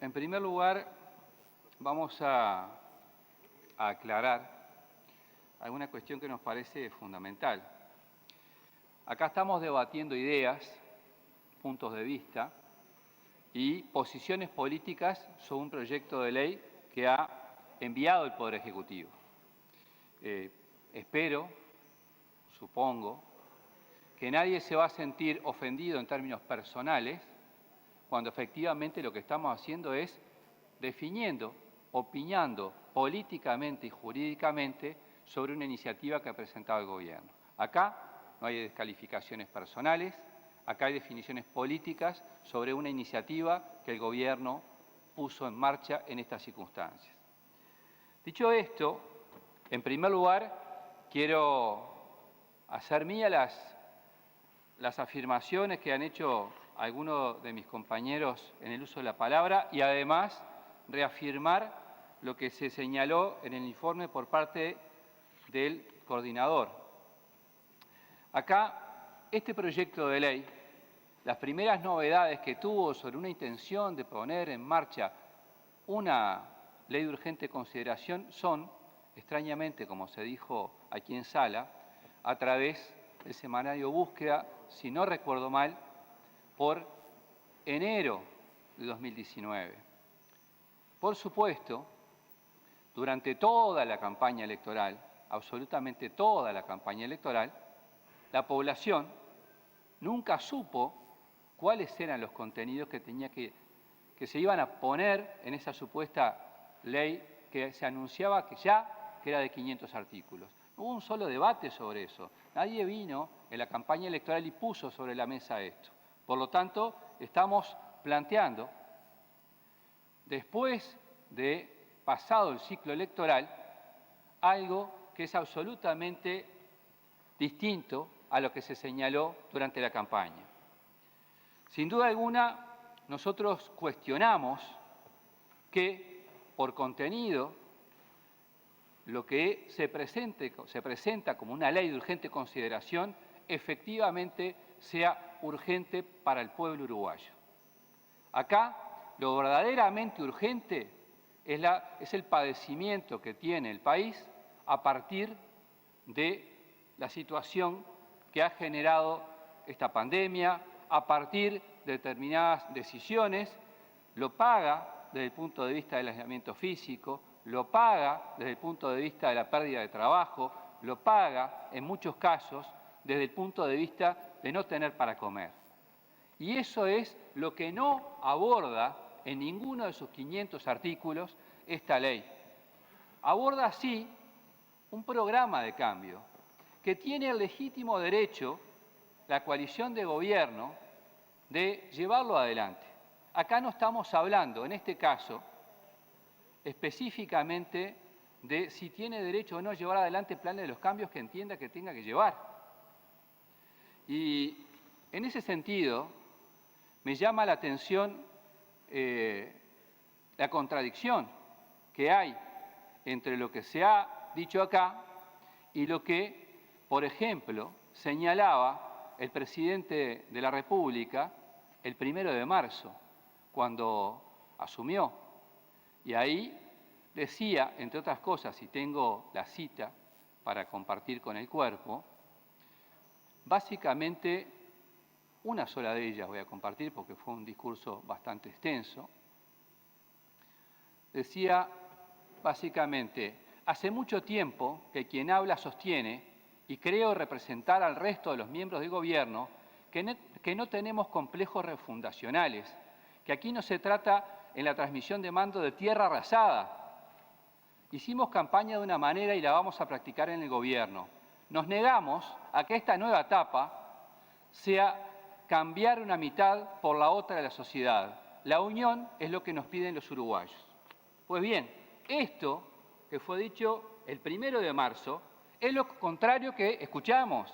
En primer lugar, vamos a aclarar alguna cuestión que nos parece fundamental. Acá estamos debatiendo ideas, puntos de vista y posiciones políticas sobre un proyecto de ley que ha enviado el Poder Ejecutivo. Espero, supongo, que nadie se va a sentir ofendido en términos personales cuando efectivamente lo que estamos haciendo es definiendo, opinando políticamente y jurídicamente sobre una iniciativa que ha presentado el Gobierno. Acá no hay descalificaciones personales, acá hay definiciones políticas sobre una iniciativa que el Gobierno puso en marcha en estas circunstancias. Dicho esto, en primer lugar, quiero hacer mías las afirmaciones que han hecho algunos de mis compañeros en el uso de la palabra y además reafirmar lo que se señaló en el informe por parte del coordinador. Acá, este proyecto de ley, las primeras novedades que tuvo sobre una intención de poner en marcha una ley de urgente consideración son, extrañamente, como se dijo aquí en sala, a través del semanario Búsqueda, si no recuerdo mal, por enero de 2019. Por supuesto, durante toda la campaña electoral, absolutamente toda la campaña electoral, la población nunca supo cuáles eran los contenidos que se iban a poner en esa supuesta ley que se anunciaba que era de 500 artículos. No hubo un solo debate sobre eso. Nadie vino en la campaña electoral y puso sobre la mesa esto. Por lo tanto, estamos planteando, después de pasado el ciclo electoral, algo que es absolutamente distinto a lo que se señaló durante la campaña. Sin duda alguna, nosotros cuestionamos que, por contenido, lo que se presenta como una ley de urgente consideración, efectivamente sea urgente para el pueblo uruguayo. Acá, lo verdaderamente urgente es el padecimiento que tiene el país a partir de la situación que ha generado esta pandemia, a partir de determinadas decisiones, lo paga desde el punto de vista del aislamiento físico, lo paga desde el punto de vista de la pérdida de trabajo, lo paga, en muchos casos, desde el punto de vista de no tener para comer. Y eso es lo que no aborda en ninguno de sus 500 artículos esta ley. Aborda, sí, un programa de cambio que tiene el legítimo derecho la coalición de gobierno de llevarlo adelante. Acá no estamos hablando, en este caso, específicamente de si tiene derecho o no llevar adelante planes de los cambios que entienda que tenga que llevar. Y en ese sentido, me llama la atención la contradicción que hay entre lo que se ha dicho acá y lo que, por ejemplo, señalaba el presidente de la República el 1 de marzo, cuando asumió. Y ahí decía, entre otras cosas, y tengo la cita para compartir con el cuerpo, básicamente una sola de ellas voy a compartir porque fue un discurso bastante extenso. Decía básicamente, hace mucho tiempo que quien habla sostiene, y creo representar al resto de los miembros del gobierno, que no tenemos complejos refundacionales, que aquí no se trata en la transmisión de mando de tierra arrasada. Hicimos campaña de una manera y la vamos a practicar en el gobierno. Nos negamos a que esta nueva etapa sea cambiar una mitad por la otra de la sociedad. La unión es lo que nos piden los uruguayos. Pues bien, esto que fue dicho el 1 de marzo es lo contrario que escuchamos.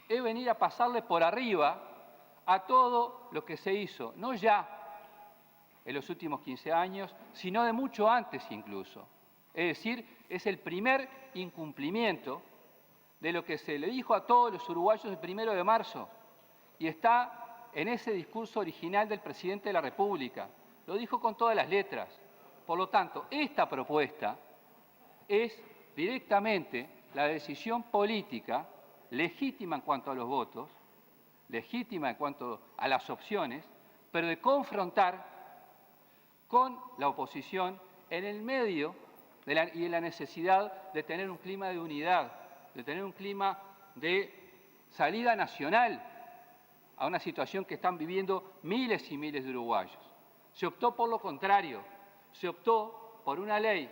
Es venir a pasarle por arriba a todo lo que se hizo, no ya en los últimos 15 años, sino de mucho antes incluso. Es decir, es el primer incumplimiento de lo que se le dijo a todos los uruguayos el 1 de marzo y está en ese discurso original del presidente de la República. lo dijo con todas las letras. Por lo tanto, esta propuesta es directamente la decisión política, legítima en cuanto a los votos, legítima en cuanto a las opciones, pero de confrontar con la oposición en el medio y en la necesidad de tener un clima de unidad, de tener un clima de salida nacional a una situación que están viviendo miles y miles de uruguayos. Se optó por lo contrario, se optó por una ley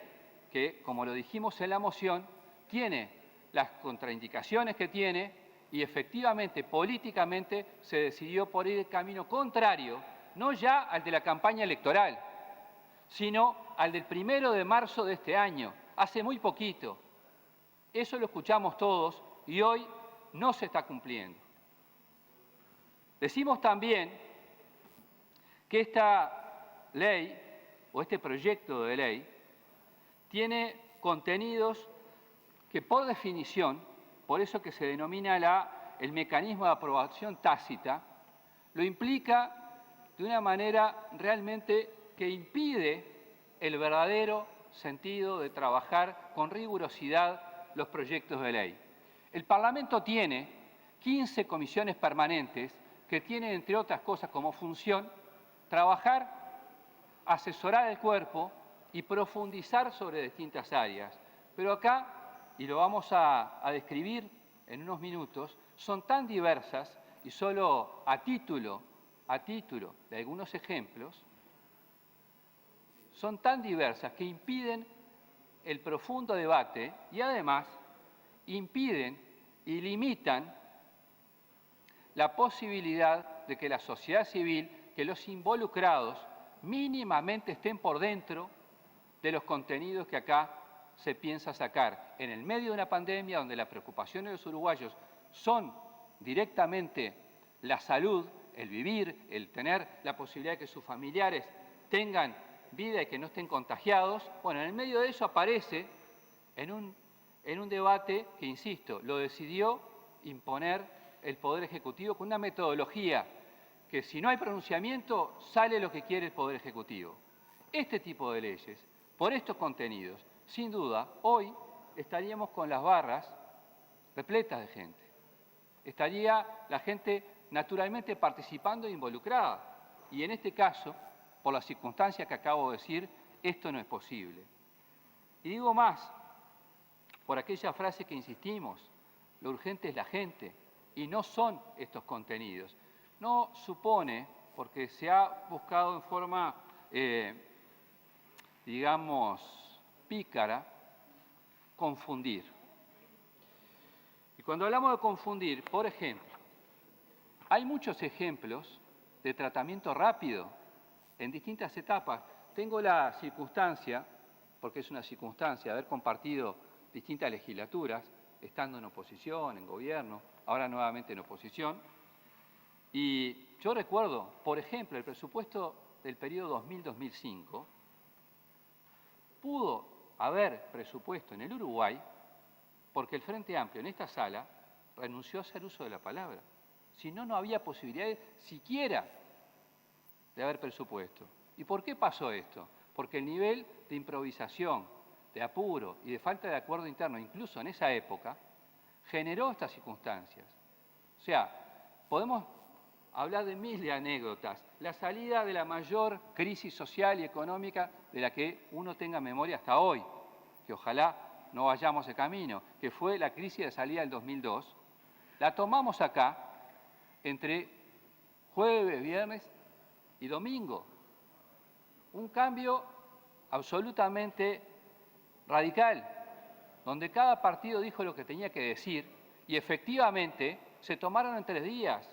que, como lo dijimos en la moción, tiene las contraindicaciones que tiene y efectivamente, políticamente, se decidió por ir el camino contrario, no ya al de la campaña electoral, sino al del 1 de marzo de este año, hace muy poquito. Eso lo escuchamos todos y hoy no se está cumpliendo. Decimos también que esta ley o este proyecto de ley tiene contenidos que por definición, por eso que se denomina el mecanismo de aprobación tácita, lo implica de una manera realmente que impide el verdadero sentido de trabajar con rigurosidad los proyectos de ley. El Parlamento tiene 15 comisiones permanentes que tienen, entre otras cosas, como función trabajar, asesorar al cuerpo y profundizar sobre distintas áreas. Pero acá, y lo vamos a describir en unos minutos, son tan diversas y solo a título de algunos ejemplos, son tan diversas que impiden el profundo debate y además impiden y limitan la posibilidad de que la sociedad civil, que los involucrados mínimamente estén por dentro de los contenidos que acá se piensa sacar. En el medio de una pandemia donde la preocupación de los uruguayos son directamente la salud, el vivir, el tener la posibilidad de que sus familiares tengan vida y que no estén contagiados, bueno, en el medio de eso aparece en un debate que, insisto, lo decidió imponer el Poder Ejecutivo con una metodología que si no hay pronunciamiento sale lo que quiere el Poder Ejecutivo. Este tipo de leyes, por estos contenidos, sin duda, hoy estaríamos con las barras repletas de gente. Estaría la gente naturalmente participando e involucrada. Y en este caso, por las circunstancias que acabo de decir, esto no es posible. Y digo más, por aquella frase que insistimos, lo urgente es la gente y no son estos contenidos. No supone, porque se ha buscado en forma, digamos, pícara, confundir. Y cuando hablamos de confundir, por ejemplo, hay muchos ejemplos de tratamiento rápido en distintas etapas. Tengo la circunstancia, porque es una circunstancia, de haber compartido distintas legislaturas, estando en oposición, en gobierno, ahora nuevamente en oposición. Y yo recuerdo, por ejemplo, el presupuesto del periodo 2000-2005, pudo haber presupuesto en el Uruguay porque el Frente Amplio en esta sala renunció a hacer uso de la palabra. Si no, no había posibilidad siquiera de haber presupuesto. ¿Y por qué pasó esto? Porque el nivel de improvisación, de apuro y de falta de acuerdo interno, incluso en esa época, generó estas circunstancias. O sea, podemos hablar de miles de anécdotas. La salida de la mayor crisis social y económica de la que uno tenga memoria hasta hoy, que ojalá no vayamos de camino, que fue la crisis de salida del 2002, la tomamos acá entre jueves, viernes y domingo. Un cambio absolutamente radical, donde cada partido dijo lo que tenía que decir y efectivamente se tomaron en 3 días.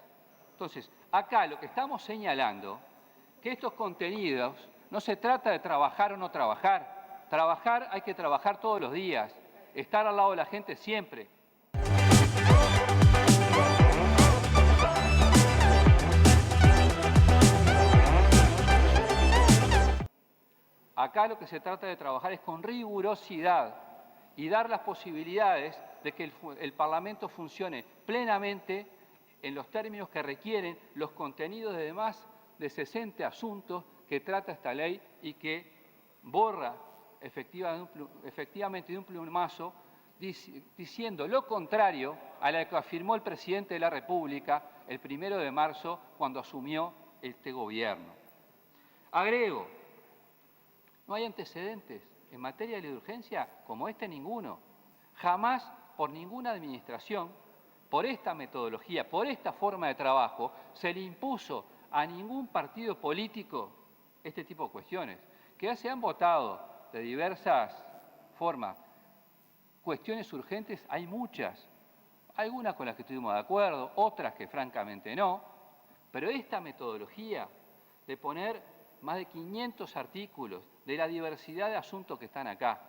Entonces, acá lo que estamos señalando, que estos contenidos no se trata de trabajar o no trabajar. Trabajar hay que trabajar todos los días, estar al lado de la gente siempre. Acá lo que se trata de trabajar es con rigurosidad y dar las posibilidades de que el Parlamento funcione plenamente en los términos que requieren los contenidos de demás de 60 asuntos que trata esta ley y que borra efectivamente de un plumazo, diciendo lo contrario a lo que afirmó el presidente de la República el 1 de marzo cuando asumió este gobierno. Agrego, no hay antecedentes en materia de ley de urgencia como este ninguno. Jamás por ninguna administración, por esta metodología, por esta forma de trabajo, se le impuso a ningún partido político este tipo de cuestiones, que ya se han votado de diversas formas. Cuestiones urgentes hay muchas, algunas con las que estuvimos de acuerdo, otras que francamente no, pero esta metodología de poner más de 500 artículos, de la diversidad de asuntos que están acá,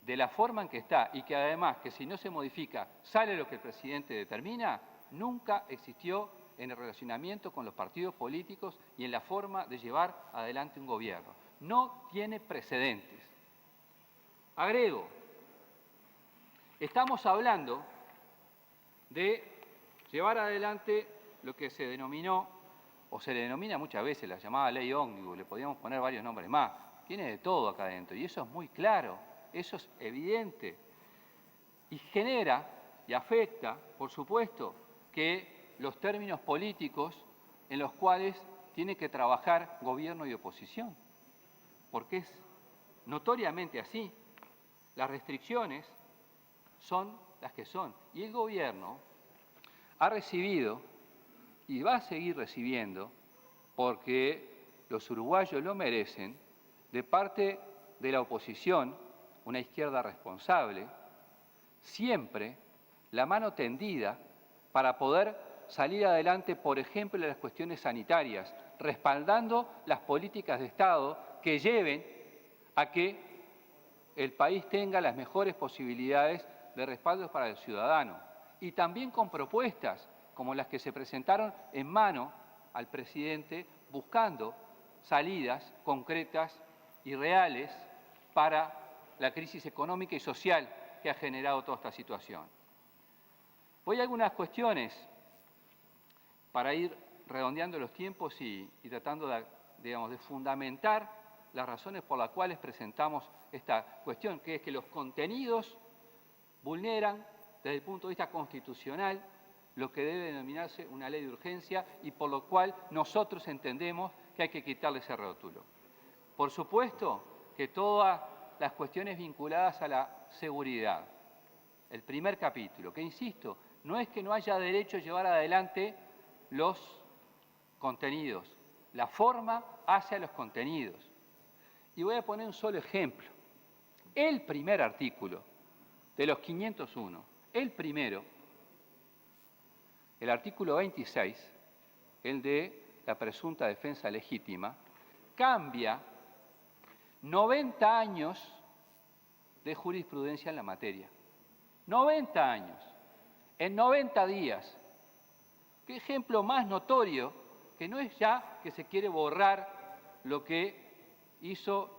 de la forma en que está y que además que si no se modifica sale lo que el presidente determina, nunca existió en el relacionamiento con los partidos políticos y en la forma de llevar adelante un gobierno. No tiene precedentes. Agrego, estamos hablando de llevar adelante lo que se denominó, o se le denomina muchas veces la llamada ley ómnibus, le podríamos poner varios nombres más, tiene de todo acá adentro y eso es muy claro, eso es evidente y genera y afecta, por supuesto, que los términos políticos en los cuales tiene que trabajar gobierno y oposición, porque es notoriamente así. Las restricciones son las que son y el gobierno ha recibido y va a seguir recibiendo, porque los uruguayos lo merecen, de parte de la oposición, una izquierda responsable, siempre la mano tendida para poder salir adelante, por ejemplo, en las cuestiones sanitarias, respaldando las políticas de Estado que lleven a que el país tenga las mejores posibilidades de respaldo para el ciudadano. Y también con propuestas como las que se presentaron en mano al presidente, buscando salidas concretas y reales para la crisis económica y social que ha generado toda esta situación. Voy a algunas cuestiones para ir redondeando los tiempos y tratando de fundamentar las razones por las cuales presentamos esta cuestión, que es que los contenidos vulneran desde el punto de vista constitucional lo que debe denominarse una ley de urgencia y por lo cual nosotros entendemos que hay que quitarle ese rótulo. Por supuesto que todas las cuestiones vinculadas a la seguridad, el primer capítulo, que insisto, no es que no haya derecho a llevar adelante los contenidos, la forma hacia los contenidos. Y voy a poner un solo ejemplo. El primer artículo de los 501, el primero, el artículo 26, el de la presunta defensa legítima, cambia 90 años de jurisprudencia en la materia. 90 años, en 90 días. ¿Qué ejemplo más notorio que no es ya que se quiere borrar lo que hizo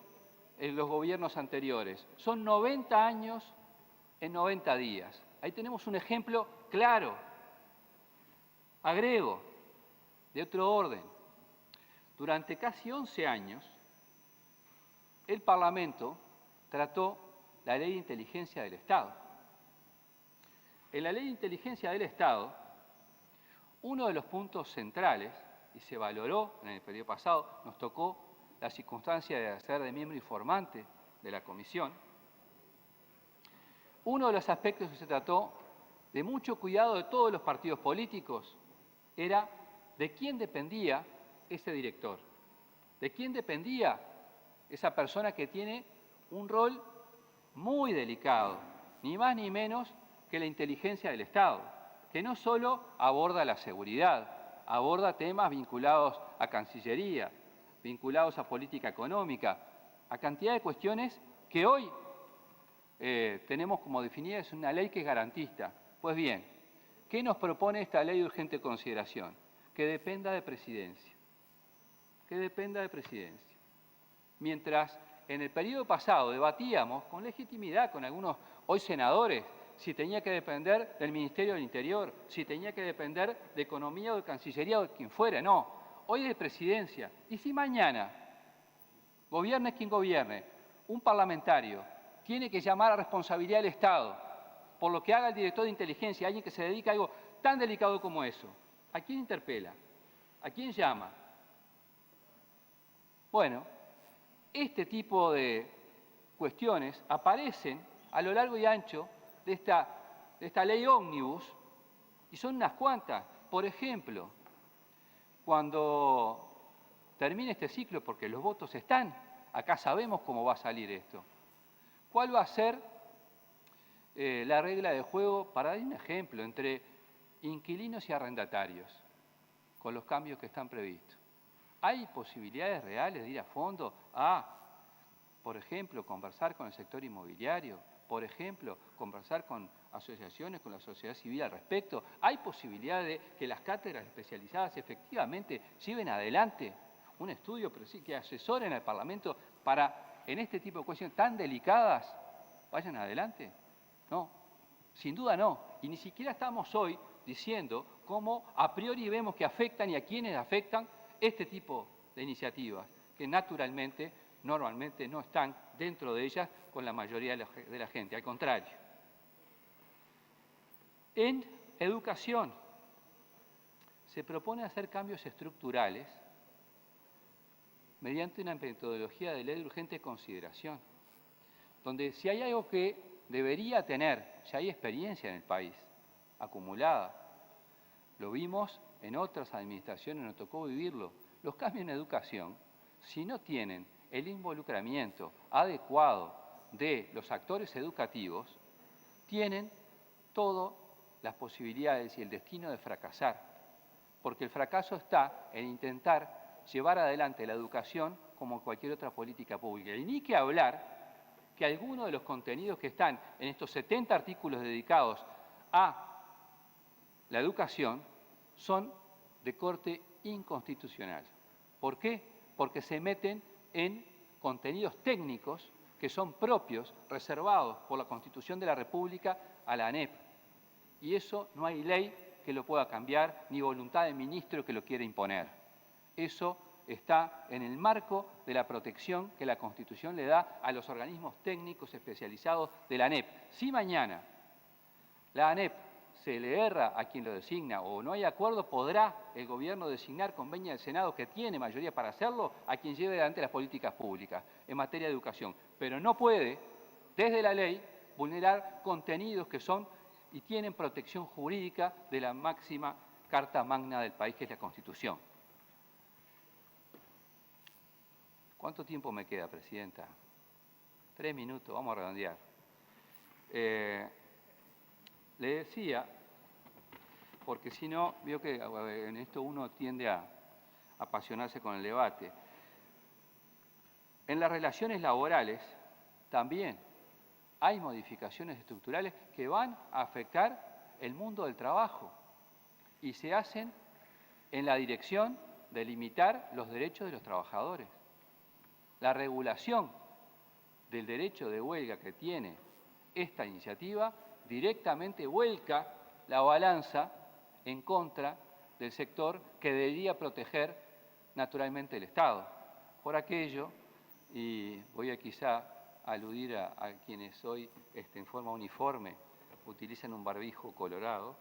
en los gobiernos anteriores? Son 90 años en 90 días. Ahí tenemos un ejemplo claro. Agrego, de otro orden, durante casi 11 años, el Parlamento trató la Ley de Inteligencia del Estado. En la Ley de Inteligencia del Estado, uno de los puntos centrales, y se valoró en el periodo pasado, nos tocó la circunstancia de ser de miembro informante de la comisión, uno de los aspectos que se trató de mucho cuidado de todos los partidos políticos era de quién dependía ese director, de quién dependía esa persona que tiene un rol muy delicado, ni más ni menos que la inteligencia del Estado, que no solo aborda la seguridad, aborda temas vinculados a Cancillería, vinculados a política económica, a cantidad de cuestiones que hoy tenemos como definidas en una ley que es garantista. Pues bien, ¿qué nos propone esta ley de urgente consideración? Que dependa de presidencia. Que dependa de presidencia. Mientras en el periodo pasado debatíamos con legitimidad con algunos hoy senadores si tenía que depender del Ministerio del Interior, si tenía que depender de Economía o de Cancillería o de quien fuera, no. hoy de presidencia. Y si mañana, gobierne quien gobierne, un parlamentario tiene que llamar a responsabilidad del Estado por lo que haga el director de inteligencia, alguien que se dedica a algo tan delicado como eso, ¿a quién interpela? ¿A quién llama? Bueno, este tipo de cuestiones aparecen a lo largo y ancho de esta ley ómnibus y son unas cuantas. Por ejemplo, cuando termine este ciclo, porque los votos están, acá sabemos cómo va a salir esto. ¿Cuál va a ser la regla de juego, para dar un ejemplo, entre inquilinos y arrendatarios, con los cambios que están previstos? ¿Hay posibilidades reales de ir a fondo a, por ejemplo, conversar con el sector inmobiliario? Por ejemplo, conversar con asociaciones, con la sociedad civil al respecto. ¿Hay posibilidad de que las cátedras especializadas efectivamente lleven adelante un estudio, pero sí que asesoren al Parlamento para, en este tipo de cuestiones tan delicadas, vayan adelante? No, sin duda no. Y ni siquiera estamos hoy diciendo cómo a priori vemos que afectan y a quiénes afectan este tipo de iniciativas, que naturalmente, normalmente no están dentro de ellas con la mayoría de la gente, al contrario. En educación se propone hacer cambios estructurales mediante una metodología de ley de urgente consideración, donde si hay algo que debería tener, ya hay experiencia en el país acumulada, lo vimos en otras administraciones, nos tocó vivirlo. Los cambios en educación, si no tienen el involucramiento adecuado de los actores educativos, tienen todas las posibilidades y el destino de fracasar, porque el fracaso está en intentar llevar adelante la educación como cualquier otra política pública. Y ni que hablar que algunos de los contenidos que están en estos 70 artículos dedicados a la educación son de corte inconstitucional. ¿Por qué? Porque se meten en contenidos técnicos que son propios, reservados por la Constitución de la República a la ANEP. Y eso no hay ley que lo pueda cambiar, ni voluntad de ministro que lo quiera imponer. Eso está en el marco de la protección que la Constitución le da a los organismos técnicos especializados de la ANEP. Si mañana la ANEP se le erra a quien lo designa o no hay acuerdo, podrá el gobierno designar con venia del Senado, que tiene mayoría para hacerlo, a quien lleve adelante las políticas públicas en materia de educación. Pero no puede, desde la ley, vulnerar contenidos que son y tienen protección jurídica de la máxima carta magna del país, que es la Constitución. ¿Cuánto tiempo me queda, Presidenta? 3 minutos, vamos a redondear. Le decía, porque si no, veo que en esto uno tiende a apasionarse con el debate. En las relaciones laborales también hay modificaciones estructurales que van a afectar el mundo del trabajo y se hacen en la dirección de limitar los derechos de los trabajadores. La regulación del derecho de huelga que tiene esta iniciativa directamente vuelca la balanza en contra del sector que debería proteger naturalmente el Estado. Por aquello, y voy a quizá aludir a quienes hoy en forma uniforme utilizan un barbijo colorado,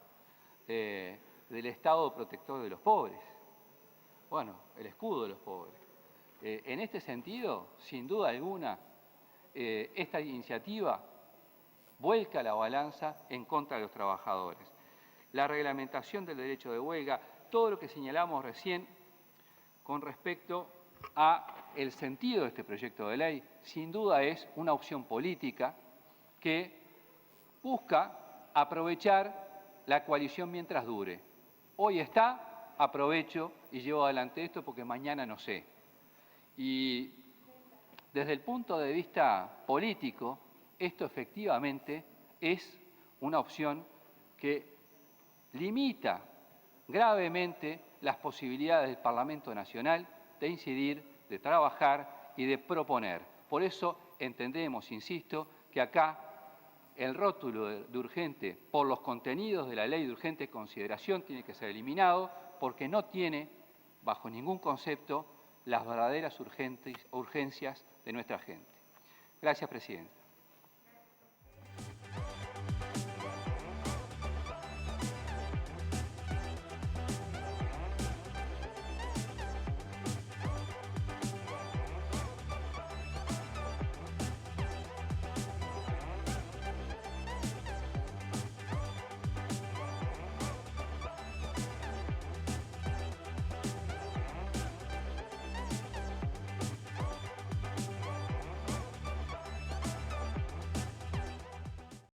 del Estado protector de los pobres. Bueno, el escudo de los pobres. En este sentido, sin duda alguna, esta iniciativa vuelca la balanza en contra de los trabajadores. La reglamentación del derecho de huelga, todo lo que señalamos recién con respecto a el sentido de este proyecto de ley, sin duda es una opción política que busca aprovechar la coalición mientras dure. Hoy está, aprovecho y llevo adelante esto porque mañana no sé. Y desde el punto de vista político, esto efectivamente es una opción que limita gravemente las posibilidades del Parlamento Nacional de incidir, de trabajar y de proponer. Por eso entendemos, insisto, que acá el rótulo de urgente por los contenidos de la ley de urgente consideración tiene que ser eliminado porque no tiene bajo ningún concepto, las verdaderas urgencias de nuestra gente. Gracias, Presidente.